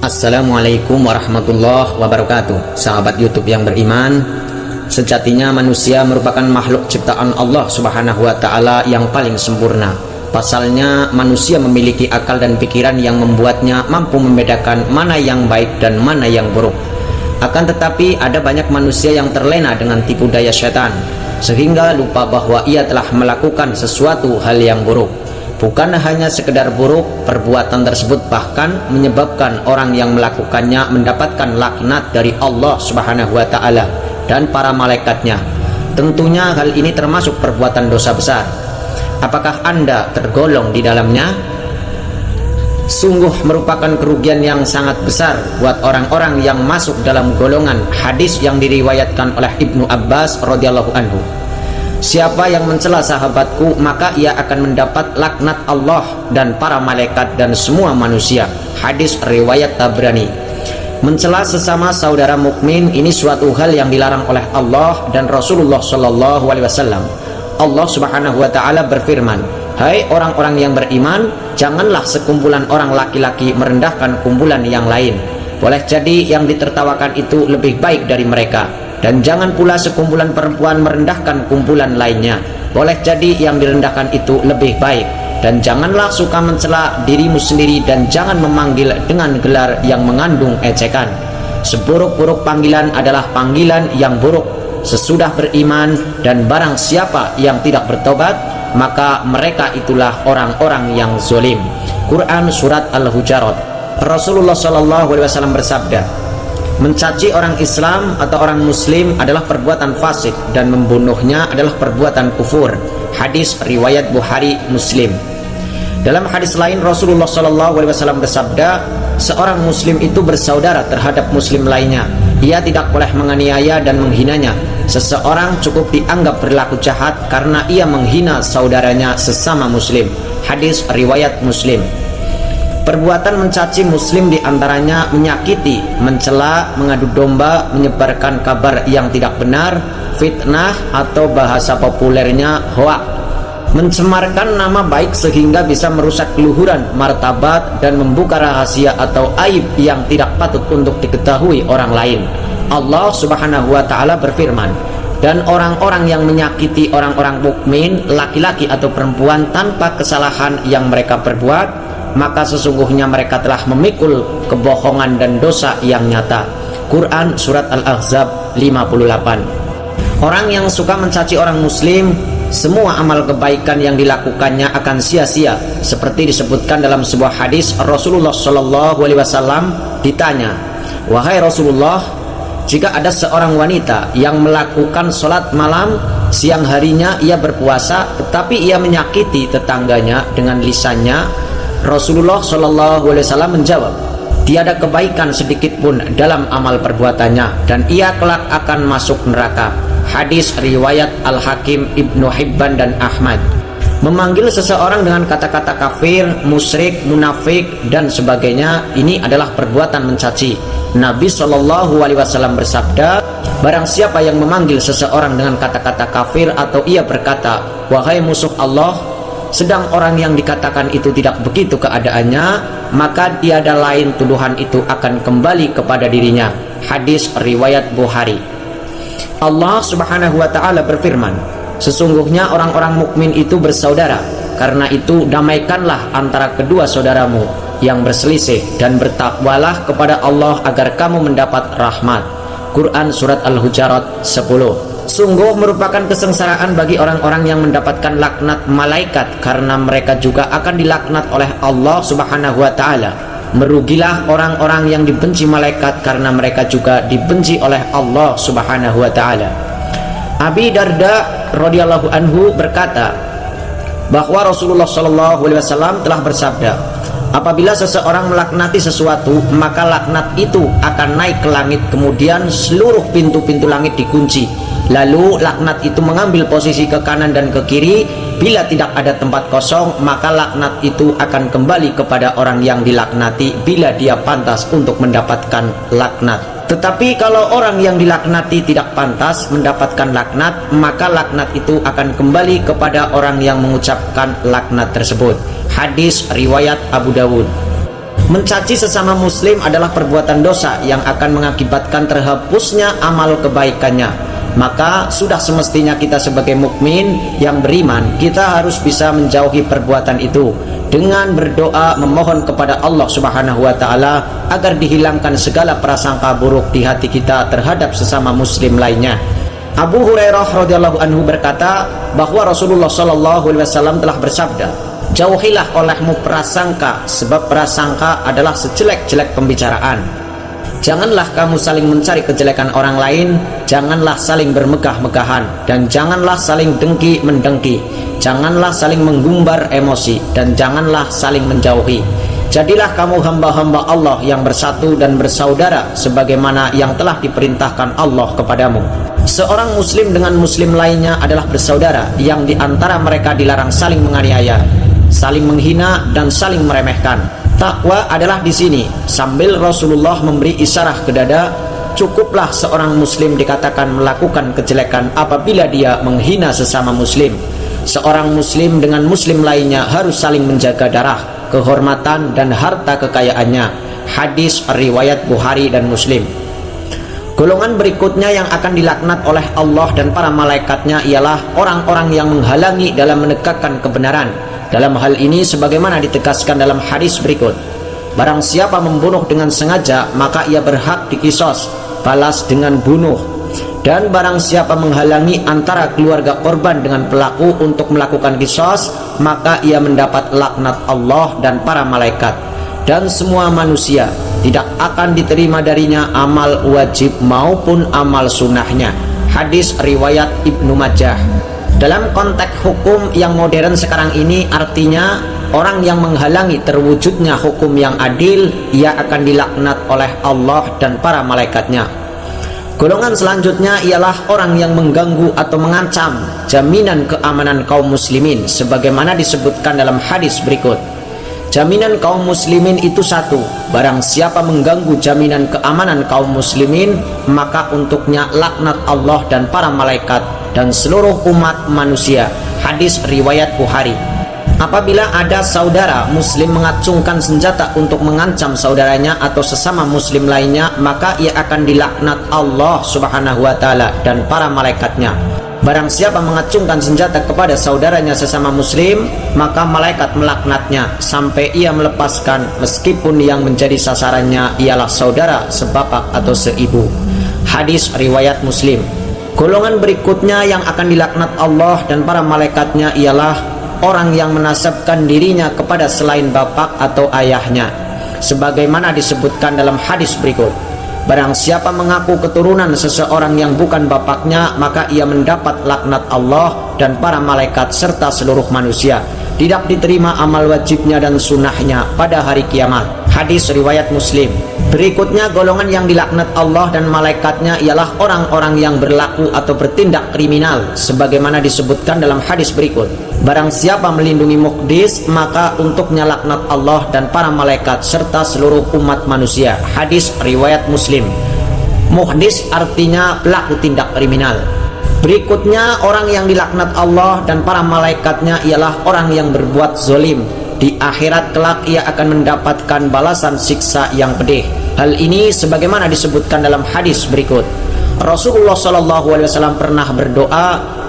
Assalamualaikum warahmatullahi wabarakatuh. Sahabat YouTube yang beriman, sejatinya manusia merupakan makhluk ciptaan Allah Subhanahu wa Ta'ala yang paling sempurna. Pasalnya, manusia memiliki akal dan pikiran yang membuatnya mampu membedakan mana yang baik dan mana yang buruk. Akan tetapi, ada banyak manusia yang terlena dengan tipu daya setan, sehingga lupa bahwa ia telah melakukan sesuatu hal yang buruk. Bukan hanya sekedar buruk, perbuatan tersebut bahkan menyebabkan orang yang melakukannya mendapatkan laknat dari Allah Subhanahu wa Ta'ala dan para malaikatnya. Tentunya hal ini termasuk perbuatan dosa besar. Apakah Anda tergolong di dalamnya? Sungguh merupakan kerugian yang sangat besar buat orang-orang yang masuk dalam golongan hadis yang diriwayatkan oleh Ibnu Abbas radhiyallahu anhu. Siapa yang mencela sahabatku, maka ia akan mendapat laknat Allah dan para malaikat dan semua manusia. Hadis riwayat Tabrani. Mencela sesama saudara mukmin ini suatu hal yang dilarang oleh Allah dan Rasulullah Shallallahu Alaihi Wasallam. Allah Subhanahu Wa Taala berfirman, "Hai orang-orang yang beriman, janganlah sekumpulan orang laki-laki merendahkan kumpulan yang lain. Boleh jadi yang ditertawakan itu lebih baik dari mereka. Dan jangan pula sekumpulan perempuan merendahkan kumpulan lainnya. Boleh jadi yang direndahkan itu lebih baik. Dan janganlah suka mencela dirimu sendiri dan jangan memanggil dengan gelar yang mengandung ejekan. Seburuk-buruk panggilan adalah panggilan yang buruk sesudah beriman, dan barang siapa yang tidak bertobat, maka mereka itulah orang-orang yang zalim." Quran Surat Al-Hujarat. Rasulullah SAW bersabda, "Mencaci orang Islam atau orang Muslim adalah perbuatan fasik dan membunuhnya adalah perbuatan kufur." Hadis riwayat Bukhari Muslim. Dalam hadis lain Rasulullah SAW bersabda, "Seorang Muslim itu bersaudara terhadap Muslim lainnya. Ia tidak boleh menganiaya dan menghinanya. Seseorang cukup dianggap berlaku jahat karena ia menghina saudaranya sesama Muslim." Hadis riwayat Muslim. Perbuatan mencaci muslim diantaranya menyakiti, mencela, mengadu domba, menyebarkan kabar yang tidak benar, fitnah atau bahasa populernya hoak, mencemarkan nama baik sehingga bisa merusak keluhuran, martabat, dan membuka rahasia atau aib yang tidak patut untuk diketahui orang lain. Allah Subhanahu wa Ta'ala berfirman, "Dan orang-orang yang menyakiti orang-orang mukmin, laki-laki atau perempuan tanpa kesalahan yang mereka perbuat, maka sesungguhnya mereka telah memikul kebohongan dan dosa yang nyata." Quran Surat Al-Ahzab 58. Orang yang suka mencaci orang muslim, semua amal kebaikan yang dilakukannya akan sia-sia. Seperti disebutkan dalam sebuah hadis, Rasulullah SAW ditanya, "Wahai Rasulullah, jika ada seorang wanita yang melakukan sholat malam, siang harinya ia berpuasa, tetapi ia menyakiti tetangganya dengan lisannya," Rasulullah SAW menjawab, "Tiada kebaikan sedikit pun dalam amal perbuatannya, dan ia kelak akan masuk neraka." Hadis riwayat Al-Hakim, Ibnu Hibban, dan Ahmad. Memanggil seseorang dengan kata-kata kafir, musyrik, munafik, dan sebagainya, ini adalah perbuatan mencaci. Nabi SAW bersabda, "Barang siapa yang memanggil seseorang dengan kata-kata kafir atau ia berkata, 'Wahai musuh Allah,' sedang orang yang dikatakan itu tidak begitu keadaannya, maka tiada lain tuduhan itu akan kembali kepada dirinya." Hadis riwayat Bukhari. Allah Subhanahu wa Ta'ala berfirman, "Sesungguhnya orang-orang mukmin itu bersaudara. Karena itu damaikanlah antara kedua saudaramu yang berselisih dan bertakwalah kepada Allah agar kamu mendapat rahmat." Quran Surat Al-Hujarat 10. Sungguh merupakan kesengsaraan bagi orang-orang yang mendapatkan laknat malaikat karena mereka juga akan dilaknat oleh Allah Subhanahu wa Ta'ala. Merugilah orang-orang yang dibenci malaikat karena mereka juga dibenci oleh Allah Subhanahu wa Ta'ala. Abi Darda radhiyallahu anhu berkata bahwa Rasulullah SAW telah bersabda, "Apabila seseorang melaknati sesuatu, maka laknat itu akan naik ke langit, kemudian seluruh pintu-pintu langit dikunci. Lalu laknat itu mengambil posisi ke kanan dan ke kiri. Bila tidak ada tempat kosong, maka laknat itu akan kembali kepada orang yang dilaknati bila dia pantas untuk mendapatkan laknat. Tetapi kalau orang yang dilaknati tidak pantas mendapatkan laknat, maka laknat itu akan kembali kepada orang yang mengucapkan laknat tersebut." Hadis riwayat Abu Dawud. Mencaci sesama muslim adalah perbuatan dosa yang akan mengakibatkan terhapusnya amal kebaikannya. Maka sudah semestinya kita sebagai mukmin yang beriman, kita harus bisa menjauhi perbuatan itu dengan berdoa memohon kepada Allah Subhanahu wa taala agar dihilangkan segala prasangka buruk di hati kita terhadap sesama muslim lainnya. Abu Hurairah radhiyallahu anhu berkata bahwa Rasulullah sallallahu alaihi wasallam telah bersabda, "Jauhilah olehmu prasangka, sebab prasangka adalah sejelek-jelek pembicaraan." Janganlah kamu saling mencari kejelekan orang lain, janganlah saling bermegah-megahan, dan janganlah saling dengki-mendengki, janganlah saling menggumbar emosi, dan janganlah saling menjauhi. Jadilah kamu hamba-hamba Allah yang bersatu dan bersaudara sebagaimana yang telah diperintahkan Allah kepadamu. Seorang muslim dengan muslim lainnya adalah bersaudara yang diantara mereka dilarang saling menganiaya, saling menghina, dan saling meremehkan. Takwa adalah di sini. Sambil Rasulullah memberi isyarat ke dada, cukuplah seorang muslim dikatakan melakukan kejelekan apabila dia menghina sesama muslim. Seorang muslim dengan muslim lainnya harus saling menjaga darah, kehormatan, dan harta kekayaannya. Hadis riwayat Bukhari dan Muslim. Golongan berikutnya yang akan dilaknat oleh Allah dan para malaikatnya ialah orang-orang yang menghalangi dalam menegakkan kebenaran. Dalam hal ini sebagaimana ditegaskan dalam hadis berikut, barang siapa membunuh dengan sengaja maka ia berhak dikisos, balas dengan bunuh. Dan barang siapa menghalangi antara keluarga korban dengan pelaku untuk melakukan kisos, maka ia mendapat laknat Allah dan para malaikat. Dan semua manusia tidak akan diterima darinya amal wajib maupun amal sunnahnya. Hadis riwayat Ibnu Majah. Dalam konteks hukum yang modern sekarang ini, artinya orang yang menghalangi terwujudnya hukum yang adil, ia akan dilaknat oleh Allah dan para malaikatnya. Golongan selanjutnya ialah orang yang mengganggu atau mengancam jaminan keamanan kaum muslimin sebagaimana disebutkan dalam hadis berikut. Jaminan kaum muslimin itu satu, barang siapa mengganggu jaminan keamanan kaum muslimin, maka untuknya laknat Allah dan para malaikat dan seluruh umat manusia. Hadis riwayat Bukhari. Apabila ada saudara muslim mengacungkan senjata untuk mengancam saudaranya atau sesama muslim lainnya, maka ia akan dilaknat Allah Subhanahu wa taala dan para malaikatnya. Barang siapa mengacungkan senjata kepada saudaranya sesama muslim, maka malaikat melaknatnya sampai ia melepaskan, meskipun yang menjadi sasarannya ialah saudara sebapak atau seibu. Hadis riwayat Muslim. Golongan berikutnya yang akan dilaknat Allah dan para malaikatnya ialah orang yang menasabkan dirinya kepada selain bapak atau ayahnya, sebagaimana disebutkan dalam hadis berikut. Barang siapa mengaku keturunan seseorang yang bukan bapaknya, maka ia mendapat laknat Allah dan para malaikat serta seluruh manusia. Tidak diterima amal wajibnya dan sunnahnya pada hari kiamat. Hadis riwayat Muslim. Berikutnya golongan yang dilaknat Allah dan malaikatnya ialah orang-orang yang berlaku atau bertindak kriminal sebagaimana disebutkan dalam hadis berikut. Barang siapa melindungi muhdis, maka untuknya laknat Allah dan para malaikat serta seluruh umat manusia. Hadis riwayat Muslim. Muhdis artinya pelaku tindak kriminal. Berikutnya orang yang dilaknat Allah dan para malaikatnya ialah orang yang berbuat zolim. Di akhirat kelak ia akan mendapatkan balasan siksa yang pedih. Hal ini sebagaimana disebutkan dalam hadis berikut. Rasulullah SAW pernah berdoa,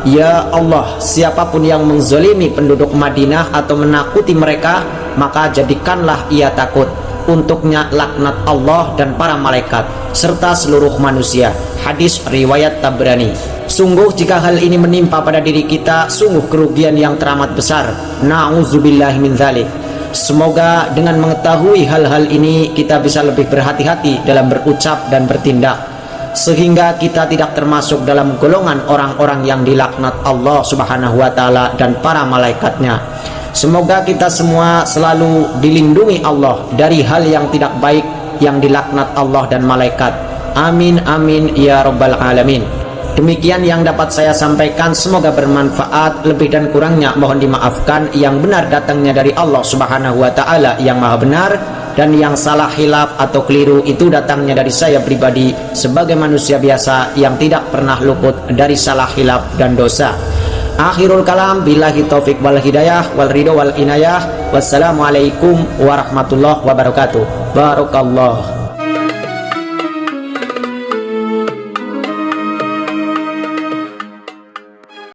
"Ya Allah, siapapun yang menzalimi penduduk Madinah atau menakuti mereka, maka jadikanlah ia takut. Untuknya laknat Allah dan para malaikat serta seluruh manusia." Hadis riwayat Tabrani. Sungguh jika hal ini menimpa pada diri kita, sungguh kerugian yang teramat besar. Na'udzubillahi min dzalik. Semoga dengan mengetahui hal-hal ini kita bisa lebih berhati-hati dalam berucap dan bertindak, sehingga kita tidak termasuk dalam golongan orang-orang yang dilaknat Allah Subhanahu wa taala dan para malaikatnya. Semoga kita semua selalu dilindungi Allah dari hal yang tidak baik yang dilaknat Allah dan malaikat. Amin amin ya rabbal alamin. Demikian yang dapat saya sampaikan, semoga bermanfaat. Lebih dan kurangnya mohon dimaafkan. Yang benar datangnya dari Allah Subhanahu wa taala yang maha benar, dan yang salah, hilaf atau keliru itu datangnya dari saya pribadi sebagai manusia biasa yang tidak pernah luput dari salah, hilaf dan dosa. Akhirul kalam, billahi taufik wal hidayah wal ridho wal inayah. Wassalamualaikum warahmatullahi wabarakatuh. Barakallah.